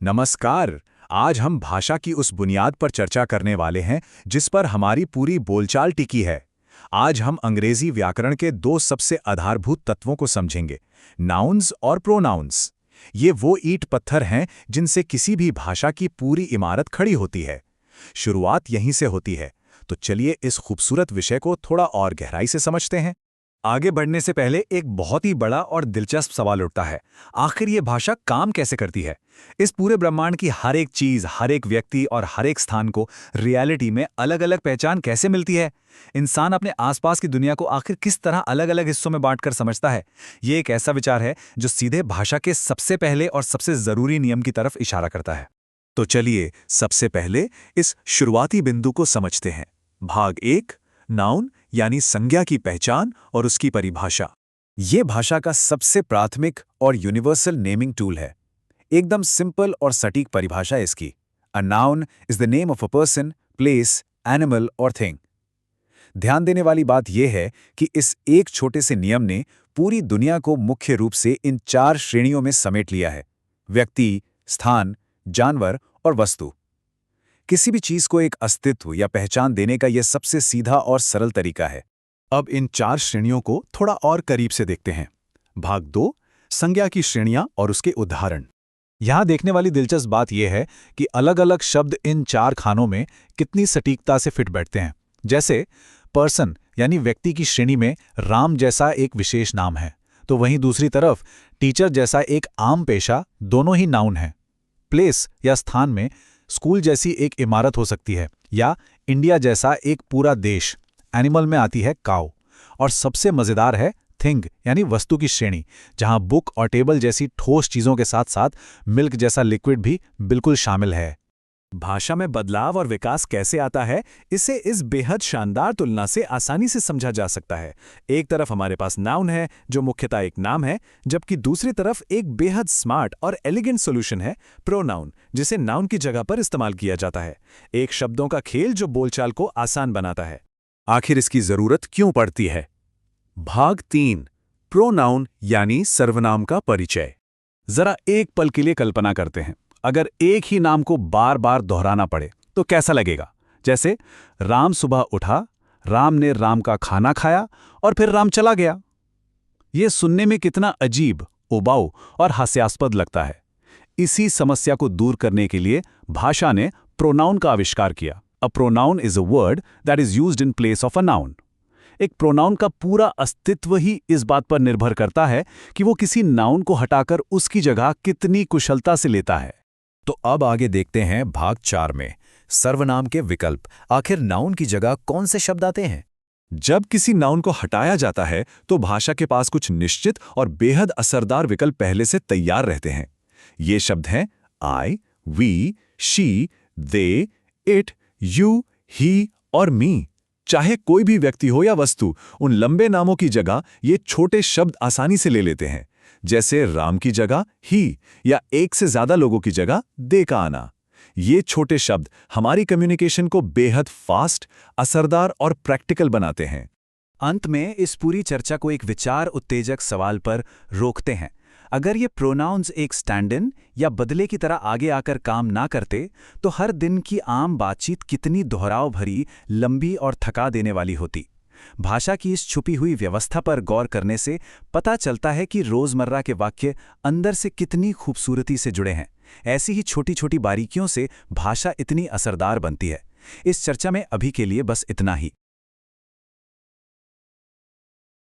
नमस्कार। आज हम भाषा की उस बुनियाद पर चर्चा करने वाले हैं जिस पर हमारी पूरी बोलचाल टिकी है। आज हम अंग्रेजी व्याकरण के दो सबसे आधारभूत तत्वों को समझेंगे, नाउन्स और प्रोनाउंस। ये वो ईंट पत्थर हैं जिनसे किसी भी भाषा की पूरी इमारत खड़ी होती है। शुरुआत यहीं से होती है, तो चलिए इस खूबसूरत विषय को थोड़ा और गहराई से समझते हैं। आगे बढ़ने से पहले एक बहुत ही बड़ा और दिलचस्प सवाल उठता है। आखिर ये भाषा काम कैसे करती है? इस पूरे ब्रह्मांड की हर एक चीज, हर एक व्यक्ति और हर एक स्थान को रियलिटी में अलग अलग पहचान कैसे मिलती है? इंसान अपने आसपास की दुनिया को आखिर किस तरह अलग अलग हिस्सों में बांटकर समझता है? ये एक ऐसा विचार है जो सीधे भाषा के सबसे पहले और सबसे जरूरी नियम की तरफ इशारा करता है। तो चलिए सबसे पहले इस शुरुआती बिंदु को समझते हैं। भाग 1, नाउन यानी संज्ञा की पहचान और उसकी परिभाषा। ये भाषा का सबसे प्राथमिक और यूनिवर्सल नेमिंग टूल है। एकदम सिंपल और सटीक परिभाषा इसकी। A noun is the name of a person, place, animal और थिंग। ध्यान देने वाली बात यह है कि इस एक छोटे से नियम ने पूरी दुनिया को मुख्य रूप से इन 4 श्रेणियों में समेट लिया है: व्यक्ति, स्थान, जानवर और वस्तु। किसी भी चीज को एक अस्तित्व या पहचान देने का यह सबसे सीधा और सरल तरीका है। अब इन 4 श्रेणियों को थोड़ा और करीब से देखते हैं। भाग 2, संज्ञा की श्रेणियां और उसके उदाहरण। यहां देखने वाली दिलचस्प बात यह है कि अलग अलग शब्द इन 4 खानों में कितनी सटीकता से फिट बैठते हैं। जैसे पर्सन यानी व्यक्ति की श्रेणी में राम जैसा एक विशेष नाम है, तो वहीं दूसरी तरफ टीचर जैसा एक आम पेशा दोनों ही नाउन है। प्लेस या स्थान में स्कूल जैसी एक इमारत हो सकती है, या इंडिया जैसा एक पूरा देश। एनिमल में आती है काऊ। और सबसे मजेदार है थिंग यानी वस्तु की श्रेणी, जहां बुक और टेबल जैसी ठोस चीजों के साथ साथ मिल्क जैसा लिक्विड भी बिल्कुल शामिल है। भाषा में बदलाव और विकास कैसे आता है, इसे इस बेहद शानदार तुलना से आसानी से समझा जा सकता है। एक तरफ हमारे पास नाउन है जो मुख्यतः एक नाम है, जबकि दूसरी तरफ एक बेहद स्मार्ट और एलिगेंट सॉल्यूशन है, प्रोनाउन, जिसे नाउन की जगह पर इस्तेमाल किया जाता है। एक शब्दों का खेल जो बोलचाल को आसान बनाता है। आखिर इसकी जरूरत क्यों पड़ती है? भाग 3, प्रोनाउन यानी सर्वनाम का परिचय। जरा एक पल के लिए कल्पना करते हैं, अगर एक ही नाम को बार बार दोहराना पड़े तो कैसा लगेगा? जैसे राम सुबह उठा, राम ने राम का खाना खाया और फिर राम चला गया। यह सुनने में कितना अजीब, उबाऊ और हास्यास्पद लगता है। इसी समस्या को दूर करने के लिए भाषा ने प्रोनाउन का आविष्कार किया। A pronoun is a word that is used in place of a noun. एक प्रोनाउन का पूरा अस्तित्व ही इस बात पर निर्भर करता है कि वो किसी नाउन को हटाकर उसकी जगह कितनी कुशलता से लेता है। तो अब आगे देखते हैं भाग 4 में सर्वनाम के विकल्प। आखिर नाउन की जगह कौन से शब्द आते हैं? जब किसी नाउन को हटाया जाता है तो भाषा के पास कुछ निश्चित और बेहद असरदार विकल्प पहले से तैयार रहते हैं। ये शब्द हैं I, we, she, they, it, you, he और मी। चाहे कोई भी व्यक्ति हो या वस्तु, उन लंबे नामों की जगह ये छोटे शब्द आसानी से ले लेते हैं। जैसे राम की जगह ही, या एक से ज्यादा लोगों की जगह दे का आना। ये छोटे शब्द हमारी कम्युनिकेशन को बेहद फास्ट, असरदार और प्रैक्टिकल बनाते हैं। अंत में इस पूरी चर्चा को एक विचार उत्तेजक सवाल पर रोकते हैं। अगर ये प्रोनाउंस एक स्टैंड इन या बदले की तरह आगे आकर काम ना करते, तो हर दिन की आम बातचीत कितनी दोहराव भरी, लंबी और थका देने वाली होती। भाषा की इस छुपी हुई व्यवस्था पर गौर करने से पता चलता है कि रोजमर्रा के वाक्य अंदर से कितनी खूबसूरती से जुड़े हैं। ऐसी ही छोटी छोटी बारीकियों से भाषा इतनी असरदार बनती है। इस चर्चा में अभी के लिए बस इतना ही।